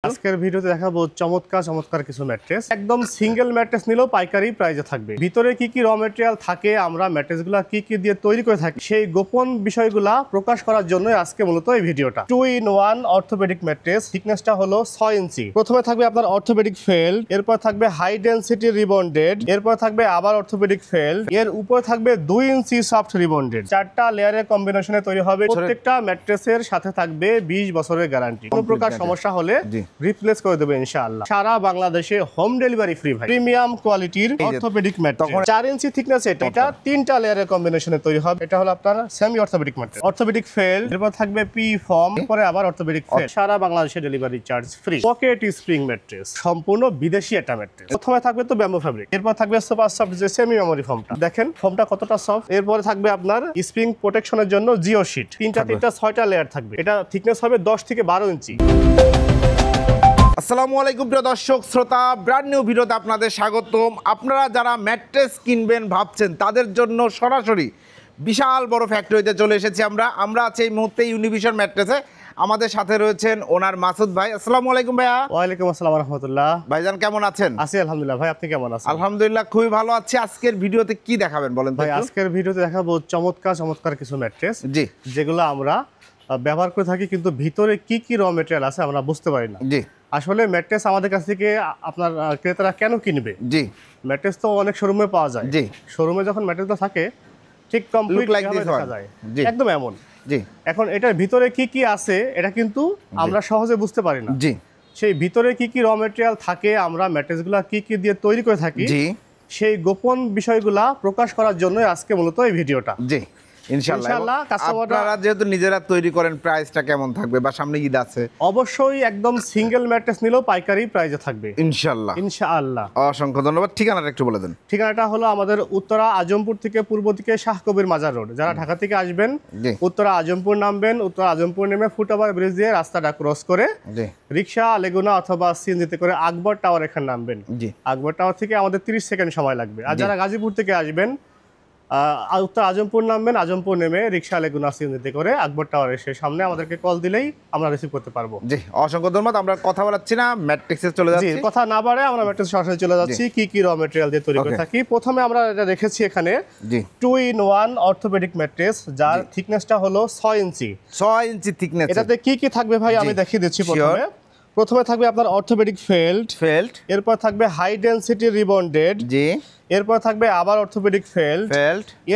আজকের ভিডিওতে দেখাবো চমৎকার চমৎকার কিছু ম্যাট্রেস। একদম সিঙ্গেল ম্যাট্রেস নিলেও পাইকারি প্রাইসে থাকবে। ভিতরে কি কি র মেটেরিয়াল থাকে, আমরা ম্যাট্রেসগুলো কি কি দিয়ে তৈরি করে থাকি, সেই গোপন বিষয়গুলা প্রকাশ করার জন্য আজকে মূলত এই ভিডিওটা। 2-in-1 অর্থোপেডিক ম্যাট্রেস, থিকনেসটা হলো 6 ইঞ্চি। প্রথমে থাকবে আপনার অর্থোপেডিক ফেল্ড, এরপর থাকবে হাই ডেনসিটি রিবন্ডেড, এরপর থাকবে আবার অর্থোপেডিক ফেল্ড, এর উপর থাকবে 2 ইঞ্চি সফট রিবন্ডেড। 4টা লেয়ারের কম্বিনেশনে তৈরি হবে। প্রত্যেকটা ম্যাট্রেসের সাথে থাকবে 20 বছরের গ্যারান্টি। কোনো প্রকার সমস্যা হলে রিপ্লেস করে দেবে ইনশাআল্লাহ। সারা বাংলাদেশে হোম ডেলিভারি ফ্রি ভাই। প্রিমিয়াম কোয়ালিটির অর্থোপেডিক ম্যাট্রেস, 4 ইঞ্চি থিকনেস। এটা 3টা লেয়ারের কম্বিনেশনে তৈরি হবে। এটা হলো আপনার semi orthopaedic mattress. Orthopaedic felt, এরপর থাকবে পি ফর্ম, পরে আবার অর্থোপেডিক ফেল্ড। সারা বাংলাদেশে delivery charge free. Pocket spring mattress, সম্পূর্ণ বিদেশি একটা ম্যাট্রেস। প্রথমে থাকবে তো ব্যাম্বো ফ্যাব্রিক, এরপর থাকবে সুপার সফট যে সেমি মেমোরি ফর্মটা। দেখেন ফর্মটা কতটা সফট। এরপরে থাকবে আপনার স্প্রিং প্রোটেকশনের জন্য জিও শীট। 6টা লেয়ার থাকবে। এটা থিকনেস হবে 10 থেকে 12 ইঞ্চি। আসসালামু আলাইকুম প্রিয় দর্শক শ্রোতা, ব্র্যান্ড নিউ ভিডিওতে আপনাদের স্বাগতম। আপনারা যারা ম্যাট্রেস কিনবেন ভাবছেন তাদের জন্য সরাসরি বিশাল বড় ফ্যাক্টরিতে চলে এসেছি আমরা আছি এই মুহূর্তে ইউনিভিশন ম্যাট্রেসে। আমাদের সাথে রয়েছেন ওনার মাসুদ ভাই। আসসালামু আলাইকুম ভাইয়া। ওয়ালাইকুম আসসালাম ওয়া রাহমাতুল্লাহ। ভাইজান কেমন আছেন? আছি আলহামদুলিল্লাহ। ভাই আপনি কেমন আছেন? আলহামদুলিল্লাহ খুবই ভালো আছি। আজকের ভিডিওতে কি দেখাবেন বলেন তো? ভাই আজকের ভিডিওতে দেখাবো চমৎকার চমৎকার কিছু ম্যাট্রেস, জি, যেগুলো আমরা ব্যবহার করে থাকি, কিন্তু ভিতরে কি কি র মেটেরিয়াল আছে আমরা বুঝতে পারি না। জি, আসলে ম্যাট্রেস আমাদের কাছ থেকে আপনার ক্রেতারা কেন কিনবে? জি, ম্যাট্রেস তো অনেক শোরুমে পাওয়া যায়। জি, শোরুমে যখন ম্যাট্রেসটা থাকে ঠিক কমপ্লিট দেখা যায়, একদম এমন। জি, এখন এটার ভিতরে কি কি আছে এটা কিন্তু আমরা সহজে বুঝতে পারি না। জি, সেই ভিতরে কি কি র মেটেরিয়াল থাকে, আমরা ম্যাট্রেসগুলা কি কি দিয়ে তৈরি করে থাকি, জি, সেই গোপন বিষয়গুলা প্রকাশ করার জন্য আজকে মূলত এই ভিডিওটা। জি, ইনশাআল্লাহ। আপনারা যেহেতু নিজেরা তৈরি করেন, প্রাইসটা কেমন থাকবে বা সামনে ঈদ আছে? অবশ্যই একদম সিঙ্গেল ম্যাট্রেস নিলেও পাইকারি প্রাইসে থাকবে ইনশাআল্লাহ। ইনশাআল্লাহ। অসংখ্য ধন্যবাদ। ঠিকানাটা একটু বলে দেন। ঠিকানাটা হলো আমাদের উত্তরা আজমপুর থেকে পূর্ব দিকে শাহ কবির মাজার রোড। যারা ঢাকা থেকে আসবেন উত্তরা আজমপুর নামবেন, উত্তরা আজমপুর নেমে ফুটওভার ব্রিজ দিয়ে রাস্তাটা ক্রস করে রিক্সা লেগুনা অথবা সিএনজিতে করে আকবর টাওয়ার এখানে নামবেন। আকবর টাওয়ার থেকে আমাদের 30 সেকেন্ড সময় লাগবে। আর যারা গাজীপুর থেকে আসবেন উত্তর আজমপুর নামবেন, আজমপুর নেমে রিক্সা লেগুনা সিএনজিতে করে আকবর টাওয়ার এসে সামনে আমাদেরকে কল দিলেই আমরা রিসিভ করতে পারবো। জি, অসংখ্য ধন্যবাদ। আমরা কথা বলাচ্ছি না, ম্যাট্রিক্সে চলে যাচ্ছি। কথা না বাড়ে আমরা ম্যাট্রিক্স সরাসরি চলে যাচ্ছি। কি কি র মেটেরিয়াল দিয়ে তৈরি করে থাকি। প্রথমে আমরা এটা রেখেছি এখানে 2-in-1 অর্থোপেডিক ম্যাট্রেস, যার থিকনেসটা হলো 6 ইঞ্চি। 6 ইঞ্চি থিকনেস। এটাতে কি কি থাকবে ভাই আমি দেখিয়ে দিচ্ছি। প্রথমে থাকবে আপনার অর্থোপেডিক ফেল্ড, এরপর থাকবে হাই ডেনসিটি রিবন্ডেড, জি, এরপর থাকবে আবার অর্থোপেডিক ফেল্ড,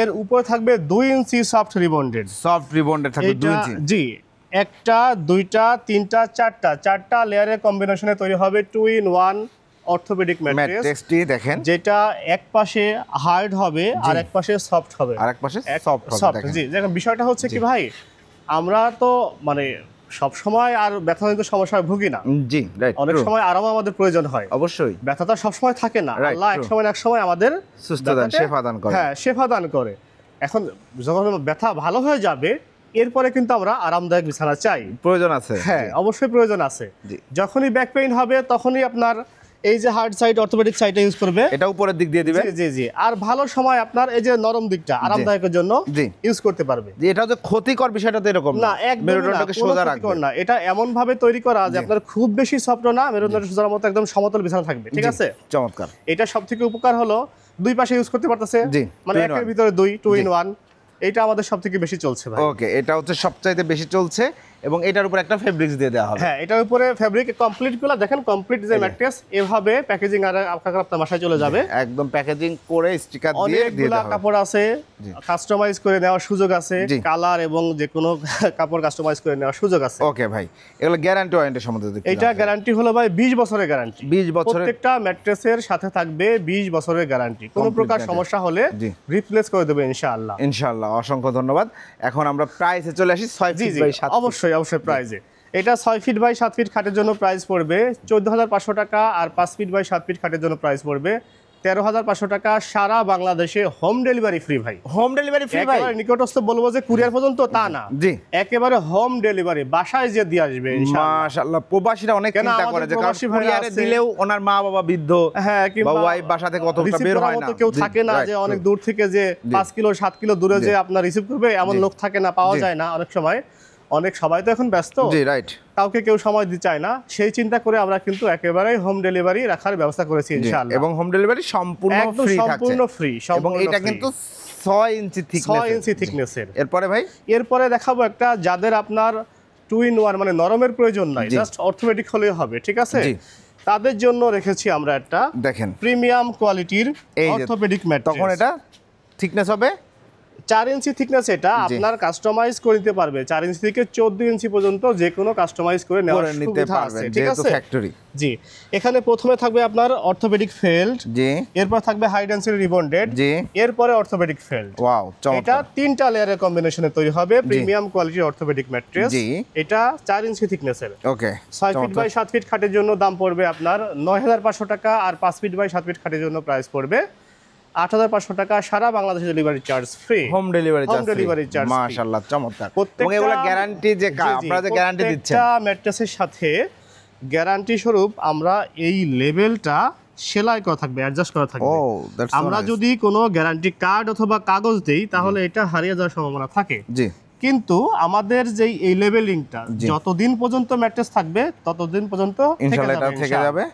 এর উপর থাকবে 2 ইঞ্চি সফট রিবন্ডেড। থাকবে 2 ইঞ্চি। জি, একটা, দুইটা, তিনটা, চারটা লেয়ারের কম্বিনেশনে তৈরি হবে 2-in-1 অর্থোপেডিক ম্যাট্রেসটি। দেখেন যেটা এক পাশে হার্ড হবে আর এক পাশে সফট হবে, আর এক পাশে সফট। জি, দেখেন বিষয়টা হচ্ছে কি ভাই, আমরা তো মানে সব সময় আর ব্যথাজনিত সমস্যায় ভুগি না। জি, রাইট। অনেক সময় আরাম আমাদের প্রয়োজন হয়। অবশ্যই ব্যথাটা সব সময় থাকে না। আল্লাহ এক সময় না এক সময় আমাদের সুস্থ দান, শেফা দান করে। হ্যাঁ, শেফা দান করে। এখন যখন ব্যথা ভালো হয়ে যাবে এরপরে কিন্তু আমরা আরামদায়ক বিছানা চাই, প্রয়োজন আছে। হ্যাঁ, অবশ্যই প্রয়োজন আছে। যখনই ব্যাক পেইন হবে তখনই আপনার এই যে হার্ড সাইড অর্থোপেডিক সাইডটা ইউজ করবে, এটা উপরের দিক দিয়ে দিবে। জি জি। আর ভালো সময় আপনার এই যে নরম দিকটা আরামদায়কের জন্য ইউজ করতে পারবে। যে এটা যে ক্ষতিকর বিষয়টা তো এরকম না, মেরুদণ্ডটাকে সোজা রাখবে না। এটা এমন ভাবে তৈরি করা যে আপনার খুব বেশি সফট না, মেরুদণ্ডটা সোজার মতো একদম সমতল বিছানা থাকবে। ঠিক আছে, চমৎকার। এটা সবথেকে উপকার হলো দুই পাশে ইউজ করতে পারতেছে, মানে একের ভিতরে দুই, 2-in-1। এটা আমাদের সবথেকে বেশি চলছে ভাই। ওকে, এটা হচ্ছে সবচাইতে বেশি চলছে এবং এটার উপর একটা ফেব্রিক্স দিয়ে দেওয়া হবে। হ্যাঁ, এটার উপরে ফেব্রিক কমপ্লিট গুলো দেখেন, কমপ্লিট যে ম্যাট্রেস এভাবে প্যাকেজিং আর আপনার বাসায় চলে যাবে। একদম প্যাকেজিং করে স্টিকার দিয়ে দিয়ে দেওয়া হবে। কাপড় আছে, কাস্টমাইজ করে নেওয়ার সুযোগ আছে, কালার এবং যে কোনো কাপড় কাস্টমাইজ করে নেওয়ার সুযোগ আছে। ওকে ভাই, এগুলো গ্যারান্টি ওয়ারেন্টি সম্বন্ধে দেখতে। এটা গ্যারান্টি হলো ভাই 20 বছরের গ্যারান্টি। 20 বছরের, প্রত্যেকটা ম্যাট্রেসের সাথে থাকবে 20 বছরের গ্যারান্টি। কোনো প্রকার সমস্যা হলে রিপ্লেস করে দেবে ইনশাআল্লাহ। ইনশাআল্লাহ, অসংখ্য ধন্যবাদ। এখন আমরা প্রাইসে চলে আসি। 6 ফিট বাই 7। অবশ্যই প্রাইসে এটা 6 ফিট বাই 7 ফিট খাটের জন্য প্রাইস পড়বে 14,500 টাকা, আর 5 ফিট বাই 7 ফিট খাটের জন্য প্রাইস পড়বে 13,500 টাকা। সারা বাংলাদেশে হোম ডেলিভারি ফ্রি ভাই। হোম ডেলিভারি ফ্রি ভাই। নিকটস্থ বলবো যে কুরিয়ার পর্যন্ত তা না, জি, একেবারে হোম ডেলিভারি বাসায় যে দিয়ে আসবে ইনশাআল্লাহ। মাশাআল্লাহ, প্রবাসীরা অনেক চিন্তা করে যে কারণ কুরিয়ারে দিলেও ওনার মা বাবা বৃদ্ধ, হ্যাঁ, কিংবা ওয়াইফ বাসা থেকে অতটা বের হয় না, কেউ থাকে না যে অনেক দূর থেকে যে 5 কিলো 7 কিলো দূরে যে আপনার রিসিভ করবে, এমন লোক থাকে না, পাওয়া যায় না অনেক সময়। অনেক সবাই তো এখন ব্যস্ত, জি রাইট, কাউকে কেউ সময় দিতে চায় না, সেই চিন্তা করে আমরা কিন্তু একেবারেই হোম ডেলিভারি রাখার ব্যবস্থা করেছি ইনশাআল্লাহ। এবং হোম ডেলিভারি সম্পূর্ণ একদম ফ্রি থাকছে, সম্পূর্ণ ফ্রি, এবং এটা কিন্তু 6 ইঞ্চি 6 ইঞ্চি থিকনেসের। এরপরে ভাই, এরপরে দেখাবো একটা যাদের আপনার 2 in 1 মানে নরমের প্রয়োজন নাই, জি। জাস্ট অর্থোপেডিক হলেই হবে, ঠিক আছে? জি। তাদের জন্য রেখেছি আমরা একটা দেখেন প্রিমিয়াম কোয়ালিটির এই যে, অর্থোপেডিক ম্যাট্রেস। তখন এটা থিকনেস হবে 4 ইঞ্চি থিকনেস, এটা জি। আপনার কাস্টমাইজ করে নিতে পারবে। 4 ইঞ্চি থেকে 14 ইঞ্চি পর্যন্ত যে কোনো কাস্টমাইজ করে নেওয়ার করে নিতে সুবিধা পারবেন, আছে, ঠিক যেহেতু আছে? ফ্যাক্টরি। জি, এখানে প্রথমে থাকবে আপনার অর্থোপেডিক ফেল্ড, জি এরপর থাকবে হাই ডেনসিটি রিবন্ডেড, জি, এরপরে অর্থোপেডিক ফেল্ড। ওয়াও এটা চমৎকার, 3টা লেয়ারের কম্বিনেশনে তৈরি হবে প্রিমিয়াম কোয়ালিটির অর্থোপেডিক ম্যাট্রেস। জি। এটা 4 ইঞ্চি থিকনেসের, ওকে 6 ফিট বাই 7 ফিট খাটের জন্য দাম পড়বে আপনার 9,500 টাকা, আর 5 ফিট বাই 7 ফিট খাটের জন্য প্রাইস পড়বে 8,500 টাকা। সারা বাংলাদেশে delivery charge free, home delivery home delivery charge free. মাশাআল্লাহ চমৎকার। এবং প্রত্যেকটা এগুলা গ্যারান্টি যে আপনারা যে গ্যারান্টি দিচ্ছেন, প্রত্যেকটা ম্যাট্রেসের সাথে গ্যারান্টি স্বরূপ আমরা এই লেভেলটা সেলাই করা থাকবে, অ্যাডজাস্ট করা থাকবে। ও দ্যাটস আমরা যদি কোনো গ্যারান্টি কার্ড অথবা কাগজ দেই তাহলে এটা হারিয়ে যাওয়ার সম্ভাবনা থাকে, জি কিন্তু আমাদের যেই এই লেভেলিংটা জি। যতদিন পর্যন্ত ম্যাট্রেস থাকবে ততদিন পর্যন্ত ইনশাআল্লাহ এটা থেকে যাবে,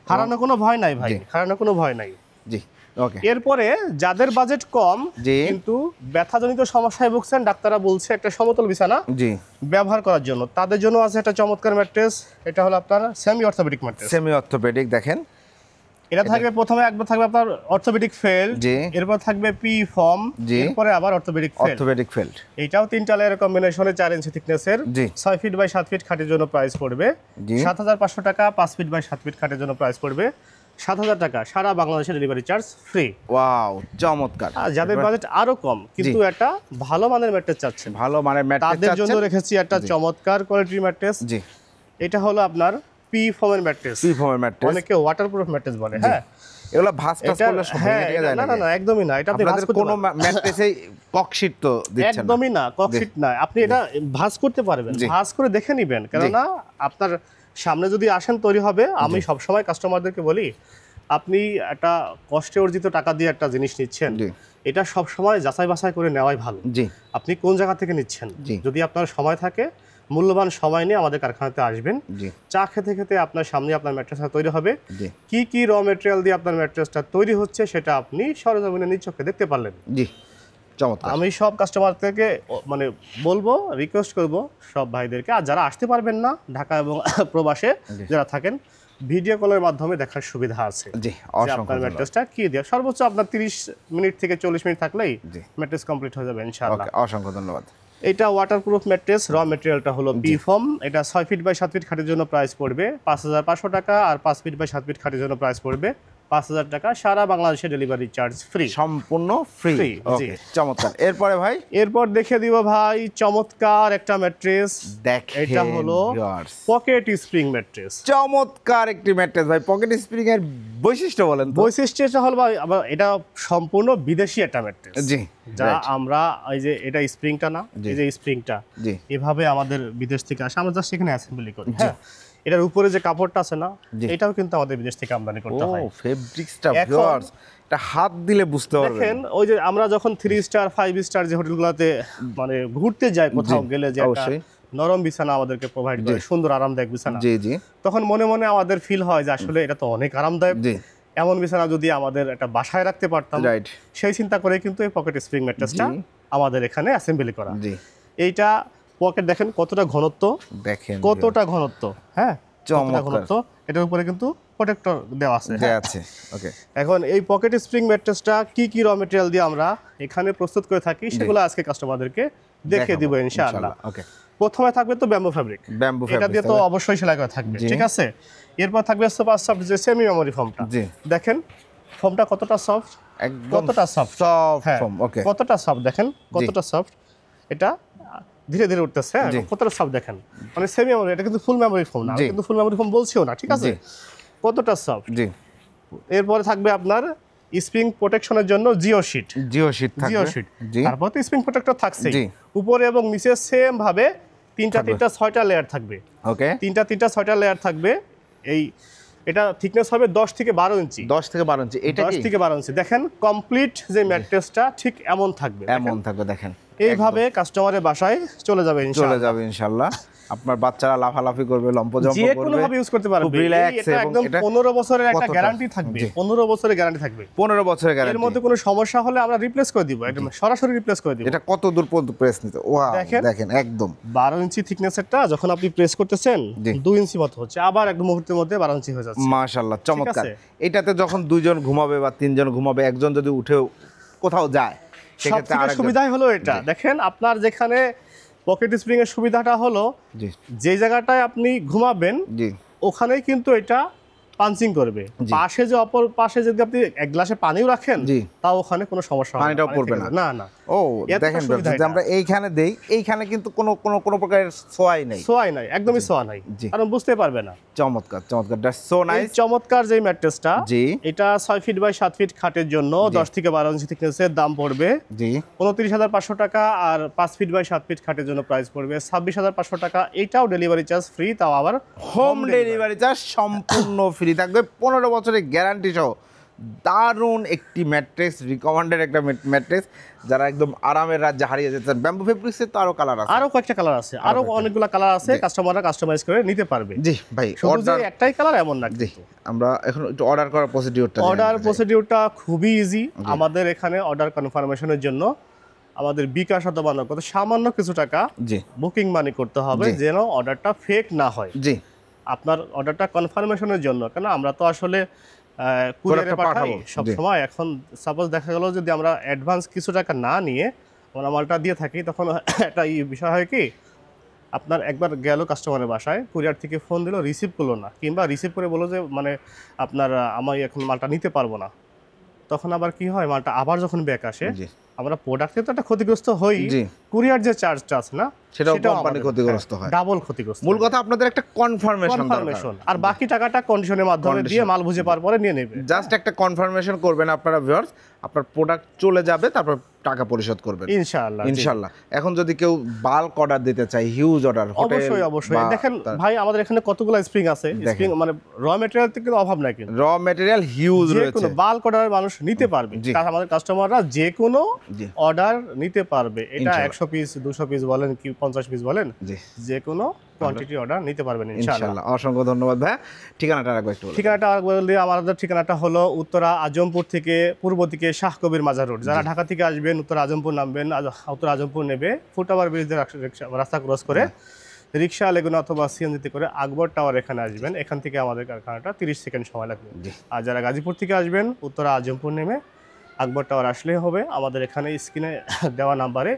হারানো কোনো ভয় নাই ভাই, জি। হারানো কোনো ভয় নাই। জি ওকে এরপরে যাদের বাজেট কম জি। কিন্তু ব্যথাজনিত সমস্যায় ভুগছেন, ডাক্তাররা বলছে একটা সমতল বিছানা জি, ব্যবহার করার জন্য, তাদের জন্য আছে একটা চমৎকার ম্যাট্রেস। এটা হলো আপনার semi orthopaedic mattress. Semi orthopaedic দেখেন, এটা থাকবে প্রথমে একবার থাকবে আপনার অর্থোপেডিক ফেল্ড, জি। এরপর থাকবে পি ফর্ম, জি। এরপরে আবার অর্থোপেডিক ফেল্ড। অর্থোপেডিক ফেল্ড, এইটাও 3টা লেয়ারের কম্বিনেশনে 4 ইঞ্চি থিকনেসের, জি। 6 ফিট বাই 7 ফিট খাটের জন্য প্রাইস পড়বে জি। 7,500 টাকা, 5 ফিট বাই 7 ফিট খাটের জন্য প্রাইস পড়বে 7,000 টাকা। সারা বাংলাদেশে ডেলিভারি চার্জ ফ্রি। ওয়াও চমৎকার। আর যাদের বাজেট আরো কম কিন্তু একটা ভালো মানের ম্যাট্রেস চাচ্ছেন, ভালো মানে ম্যাট্রেস তাদের জন্য রেখেছি একটা চমৎকার কোয়ালিটির ম্যাট্রেস। জি, এটা হলো আপনার পি ফর্মের ম্যাট্রেস, পি ফর্মের ম্যাট্রেস, অনেকে ওয়াটারপ্রুফ ম্যাট্রেস বলে। হ্যাঁ, এগুলা ভাঁজ টাজ এটা করলে সব হ্যাঁ, ভেঙে টেঙে যায় না না না একদমই না, এটা আপনি ভাঁজ আপনাদের করতে কোনো পারবেন। ম্যাট্রেসে ককশিট তো দিচ্ছেন না? একদমই না, ককশিট না, আপনি এটা ভাঁজ করতে পারবেন, জি। ভাঁজ করে দেখে নেবেন, কেননা আপনার সামনে যদি আসেন তৈরি হবে। আমি সবসময় কাস্টমারদেরকে বলি, আপনি একটা কষ্টে অর্জিত টাকা দিয়ে একটা জিনিস নিচ্ছেন, জি। এটা সবসময় যাচাই বাছাই করে নেওয়াই ভালো। জি আপনি কোন জায়গা থেকে নিচ্ছেন, জি। যদি আপনার সময় থাকে মূল্যবান সময় নিয়ে আমাদের কারখানাতে আসবেন, জি চা খেতে খেতে আপনার সামনে আপনার ম্যাট্রেসটা তৈরি হবে। জি কি কি র মেটেরিয়াল দিয়ে আপনার ম্যাট্রেসটা তৈরি হচ্ছে সেটা আপনি সরজমিনে নিজ চোখে দেখতে পারলেন। জি চমৎকার। আমি সব কাস্টমার থেকে মানে বলবো, রিকোয়েস্ট করব সব ভাইদেরকে, আর যারা আসতে পারবেন না ঢাকা এবং প্রবাসে যারা থাকেন, ভিডিও কলের মাধ্যমে দেখার সুবিধা আছে জি যে অসংখ্য আপনার ধন্যবাদ। ম্যাট্রেসটা কি দিয়ে সর্বোচ্চ আপনার 30 মিনিট থেকে 40 মিনিট থাকলেই জি। ম্যাট্রেস কমপ্লিট হয়ে যাবে ইনশাআল্লাহ। ওকে অসংখ্য ধন্যবাদ। এটা ওয়াটারপ্রুফ ম্যাট্রেস, র মেটেরিয়ালটা হলো পি ফর্ম। এটা 6 ফিট বাই 7 ফিট খাটের জন্য প্রাইস পড়বে 5,500 টাকা, আর 5 ফিট বাই 7 ফিট খাটের জন্য প্রাইস পড়বে 5,000 টাকা। সারা বাংলাদেশে ডেলিভারি চার্জ ফ্রি। সম্পূর্ণ ফ্রি। Free, জি। ওকে চমৎকার। এরপরে ভাই এরপর দেখে দিব ভাই চমৎকার একটা ম্যাট্রেস। দেখেন এটা হলো viewers, পকেট স্প্রিং ম্যাট্রেস। চমৎকার একটি ম্যাট্রেস ভাই। পকেট স্প্রিং এর বৈশিষ্ট্য বলেন তো? বৈশিষ্ট্যটা হলো ভাই আবার এটা সম্পূর্ণ বিদেশি একটা ম্যাট্রেস, জি যা right, আমরা এই যে এটা স্প্রিংটা না, জি। এই যে স্প্রিংটা জি এভাবে আমাদের বিদেশ থেকে আসে, আমরা জাস্ট এখানে অ্যাসেম্বলি করি। হ্যাঁ, এটার উপরে যে কাপড়টা আছে না, জি। এটাও কিন্তু আমাদের বিদেশ থেকে আমদানি ও করতে হয়। ফেব্রিক্সটা এখন- ভিউয়ার্স, এটা হাত দিলে বুঝতে পারবেন। দেখেন ওই যে আমরা যখন 3 স্টার 5 স্টার যে হোটেলগুলোতে মানে ঘুরতে যাই, কোথাও জি, গেলে যে একটা অবশ্যই। নরম বিছানা আমাদেরকে প্রোভাইড করে, জি। সুন্দর আরামদায়ক বিছানা, জি জি তখন মনে মনে আমাদের ফিল হয় যে আসলে এটা তো অনেক আরামদায়ক। জি এমন বিছানা যদি আমাদের একটা বাসায় রাখতে পারতাম, রাইট, সেই চিন্তা করে কিন্তু এই পকেট স্প্রিং ম্যাট্রেসটা জি। আমাদের এখানে অ্যাসেম্বলি করা। জি এইটা পকেট দেখেন কতটা ঘনত্ব, দেখেন কতটা ঘনত্ব, হ্যাঁ কতটা চমৎকার। ঘনত্ব। এটার উপরে কিন্তু প্রোটেক্টর দেওয়া আছে। দেয়া আছে। ওকে এখন এই পকেট স্প্রিং ম্যাট্রেসটা কি কি র মেটেরিয়াল দিয়ে আমরা এখানে প্রস্তুত করে থাকি সেগুলো আজকে কাস্টমারদেরকে দেখে দিব ইনশাআল্লাহ। ওকে প্রথমে থাকবে তো ব্যাম্বু ফ্যাব্রিক, ব্যাম্বু এটা দিয়ে তো অবশ্যই সেলাই করা থাকবে, জি। ঠিক আছে। এরপর থাকবে সুপার সফট যে সেমি মেমোরি ফোমটা। জি দেখেন ফোমটা কতটা সফট, একদম কতটা সফট, সফট হ্যাঁ ফর্ম। ওকে কতটা সফট দেখেন, কতটা সফট। এটা ধীরে ধীরে উঠতেছে, হ্যাঁ, জি। কতটা সফট দেখেন। মানে সেমি মেমোরি, এটা কিন্তু ফুল মেমোরি ফোম না, জি। কিন্তু ফুল মেমোরি ফোম বলছিও না, ঠিক আছে। জি। কতটা সফট। জি এরপরে থাকবে আপনার স্প্রিং প্রোটেকশনের জন্য জিও শিট, জিও শিট থাকবে। জিও শিট। জি তারপর তো স্প্রিং প্রোটেক্টর থাকছে জি। উপরে এবং নিচে সেম ভাবে তিনটা থাকবে। তিনটা 6টা লেয়ার থাকবে, ওকে তিনটা 6টা লেয়ার থাকবে। এই এটা থিকনেস হবে 10 থেকে 12 ইঞ্চি, 10 থেকে 12 ইঞ্চি। এটা 10 কি থেকে 12 ইঞ্চি। দেখেন কমপ্লিট যে ম্যাট্রেসটা ঠিক এমন থাকবে, এমন থাকবে দেখেন। এইভাবে কাস্টমারের বাসায় চলে যাবে চলে ইনশাআল্লাহ। যাবে ইনশাআল্লাহ। আপনার বাচ্চারা লাফালাফি করবে, লম্পজম্প যে করবে, কোনো ভাবে ইউজ করতে পারবে। খুব রিল্যাক্স এটা এবং একদম এটা 15 বছরের একটা কতটা? গ্যারান্টি থাকবে, জি। 15 বছরের গ্যারান্টি থাকবে। 15 বছরের এর গ্যারান্টি। মধ্যে কোনো সমস্যা হলে আমরা রিপ্লেস করে দিব, একদম সরাসরি রিপ্লেস করে দিব। এটা কত দূর পর্যন্ত প্রেস নিতে? ওয়াও, দেখেন। দেখেন একদম 12 ইঞ্চি থিকনেসেরটা যখন আপনি প্রেস করতেছেন জি। 2 ইঞ্চি মতো হচ্ছে, আবার এক মুহূর্তের মধ্যে 12 ইঞ্চি হয়ে যাচ্ছে। মাশাআল্লাহ, চমৎকার। আছে? এটাতে যখন দুইজন ঘুমাবে বা তিনজন ঘুমাবে, একজন যদি উঠে কোথাও যায় সেক্ষেত্রে সবথেকে আরেকজন। সুবিধাই হলো এটা। দেখেন আপনার যেখানে পকেট স্প্রিং এর সুবিধাটা হলো জি যে জায়গাটায় আপনি ঘুমাবেন জি ওখানেই কিন্তু এটা পাঞ্চিং করবে। জি। পাশে যে অপর পাশে যদি আপনি এক গ্লাসে পানিও রাখেন জি। তাও ওখানে কোনো সমস্যা হবে না, পানিটাও পানি পড়বে থেকে না। না না ও এতটা দেখেন সুবিধা যদি এটা। আমরা এইখানে দেই, এইখানে কিন্তু কোনো প্রকারের সোয়াই নেই। সোয়াই নাই, একদমই সোয়া নাই, জি। কারণ বুঝতে পারবে না। চমৎকার চমৎকার, দ্যাটস সো এই নাইস। চমৎকার যে ম্যাট্রেসটা, জি এটা 6 ফিট বাই 7 ফিট খাটের জন্য 10 থেকে 12 ইঞ্চি থিকনেসের দাম পড়বে জি 29,500 টাকা, আর 5 ফিট বাই 7 ফিট খাটের জন্য প্রাইস পড়বে 26,500 টাকা। এইটাও ডেলিভারি চার্জ ফ্রি, তাও আবার হোম ডেলিভারি চার্জ সম্পূর্ণ ফ্রি থাকবে, 15 বছরের গ্যারান্টি সহ। দারুণ একটি ম্যাট্রেস, রিকমান্ডেড একটা ম্যাট্রেস। যারা একদম আরামের রাজ্যে হারিয়ে যেতেন, ব্যাম্বু ফেব্রিক্সের তো আরো কালার আছে। আরো কয়েকটা কালার আছে, আরো অনেকগুলো কালার আছে, কাস্টমাররা কাস্টমাইজ করে নিতে পারবে। জি ভাই, শুধু যে অর্ডার। একটাই কালার এমন না। জি আমরা এখন একটু অর্ডার করার প্রসিডিউরটা অর্ডার প্রসিডিউরটা খুবই ইজি। আমাদের এখানে অর্ডার কনফার্মেশনের জন্য আমাদের বিকাশ অথবা নগদ সামান্য কিছু টাকা জি বুকিং মানি করতে হবে, জি। যেন অর্ডারটা ফেক না হয়। জি আপনার অর্ডারটা কনফার্মেশনের জন্য, কেন আমরা তো আসলে কুরিয়ারে প্রোডাক্টটা পাঠাই পাঠাবো। সব জি। সময়। এখন সাপোজ দেখা গেল যদি আমরা অ্যাডভান্স কিছু টাকা না নিয়ে আমরা মালটা দিয়ে থাকি, তখন একটা বিষয় হয় কি, আপনার একবার গেল কাস্টমারের বাসায়, কুরিয়ার থেকে ফোন দিল, রিসিভ করলো না, কিংবা রিসিভ করে বললো যে মানে আপনার আমি এখন মালটা নিতে পারবো না, তখন আবার কি হয়, মালটা আবার যখন ব্যাক আসে জি আমরা প্রোডাক্টে তো একটা ক্ষতিগ্রস্ত হই, জি। কুরিয়ার যে চার্জটা আছে না সেটাও কোম্পানি ক্ষতিগ্রস্ত হয়। ডাবল ক্ষতিগ্রস্ত। মূল কথা আপনাদের একটা কনফার্মেশন দরকার। কনফার্মেশন, আর বাকি টাকাটা কন্ডিশনের মাধ্যমে দিয়ে মাল বুঝে পাওয়ার পরে নিয়ে নেবে। জাস্ট একটা কনফার্মেশন করবেন আপনারা ভিউয়ার্স, আপনার প্রোডাক্ট চলে যাবে, তারপর টাকা পরিশোধ করবেন ইনশাআল্লাহ। ইনশাআল্লাহ। এখন যদি কেউ বাল্ক অর্ডার দিতে চায়, হিউজ অর্ডার, অবশ্যই অবশ্যই। দেখেন ভাই, আমাদের এখানে কতগুলো স্প্রিং আছে, স্প্রিং মানে র ম্যাটেরিয়াল থেকে কিন্তু অভাব নাই, কিন্তু র ম্যাটেরিয়াল হিউজ যে রয়েছে। কোনো বাল্ক অর্ডার মানুষ নিতে পারবে। জি। কারণ আমাদের কাস্টমাররা যে কোনো জি অর্ডার নিতে পারবে। এটা ইনশাআল্লাহ। 100 পিস 200 পিস বলেন কি 50 পিস বলেন, জি যে কোনো কোয়ান্টিটি অর্ডার নিতে পারবেন ইনশাআল্লাহ। ইনশাআল্লাহ। অসংখ্য ধন্যবাদ ভাই, ঠিকানাটা রাখবো একটু বলুন। ঠিকানাটা বললে, আমাদের ঠিকানাটা হলো উত্তরা আজমপুর থেকে পূর্ব দিকে শাহ কবির মাজার রোড। যারা ঢাকা থেকে আসবেন উত্তরা আজমপুর নামবেন, উত্তরা আজমপুর নেবে ফুটওভার ব্রিজ দিয়ে রাস্তা ক্রস করে রিক্সা লেগুনা অথবা সিএনজিতে করে আকবর টাওয়ার এখানে আসবেন। এখান থেকে আমাদের কারখানাটা 30 সেকেন্ড সময় লাগবে। জি। আর যারা গাজীপুর থেকে আসবেন উত্তরা আজমপুর নেমে আকবর টাওয়ার আসলেই হবে। আমাদের এখানে স্ক্রিনে দেওয়া নাম্বারে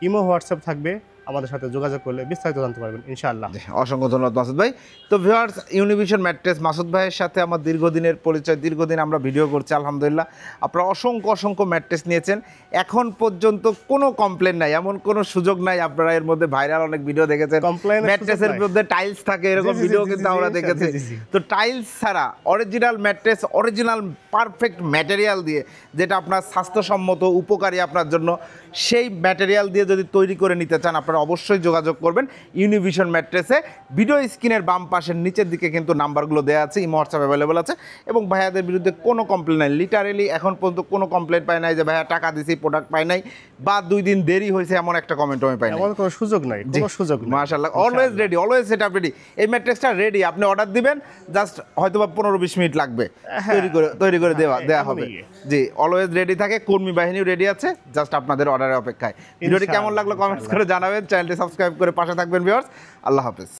ইমো হোয়াটসঅ্যাপ থাকবে, আমাদের সাথে যোগাযোগ করলে বিস্তারিত জানতে পারবেন ইনশাআল্লাহ। জি, অসংখ্য ধন্যবাদ মাসুদ ভাই। তো ভিউয়ার্স, ইউনিভিশন ম্যাট্রেস মাসুদ ভাইয়ের সাথে আমার দীর্ঘদিনের পরিচয়, দীর্ঘদিন আমরা ভিডিও করছি আলহামদুলিল্লাহ। আপনারা অসংখ্য ম্যাট্রেস নিয়েছেন, এখন পর্যন্ত কোনো কমপ্লেন নাই, এমন কোনো সুযোগ নাই। আপনারা এর মধ্যে ভাইরাল অনেক ভিডিও দেখেছেন, Complain এর ম্যাট্রেসের সুযোগ নাই। মধ্যে টাইলস থাকে, এরকম জি, জি, ভিডিও জি, কিন্তু জি, আমরা জি, দেখেছি। জি, জি। তো টাইলস ছাড়া original mattress, original perfect material দিয়ে, যেটা আপনার স্বাস্থ্যসম্মত উপকারী আপনার জন্য, সেই ম্যাটেরিয়াল দিয়ে যদি তৈরি করে নিতে চান, আপনারা অবশ্যই যোগাযোগ করবেন ইউনিভিশন ম্যাট্রেসে। ভিডিও স্ক্রিনের বাম পাশের নিচের দিকে কিন্তু নাম্বারগুলো দেওয়া আছে, ইমো হোয়াটসঅ্যাপ অ্যাভেলেবল আছে। এবং ভাইয়াদের বিরুদ্ধে কোনো কমপ্লেন নাই, লিটারেলি এখন পর্যন্ত কোনো কমপ্লেন পাই নাই যে ভাইয়া টাকা দিছি প্রোডাক্ট পাই নাই, বা 2 দিন দেরি হয়েছে, এমন একটা কমেন্ট আমি পাই নাই। এমন কোনো সুযোগ নাই, কোনো সুযোগ নাই। মাশাআল্লাহ, always ready, always setup ready. এই ম্যাট্রেসটা রেডি, আপনি অর্ডার দিবেন, জাস্ট হয়তোবা 15-20 মিনিট লাগবে, তৈরি করে দেওয়া হবে। জি, অলওয়েজ রেডি থাকে, কর্মী বাহিনীও রেডি আছে, জাস্ট আপনাদের অর্ডারের অপেক্ষায়। ভিডিওটি কেমন লাগলো কমেন্টস করে জানাবেন, চ্যানেলটি সাবস্ক্রাইব করে পাশে থাকবেন ভিউয়ার্স। আল্লাহ হাফেজ।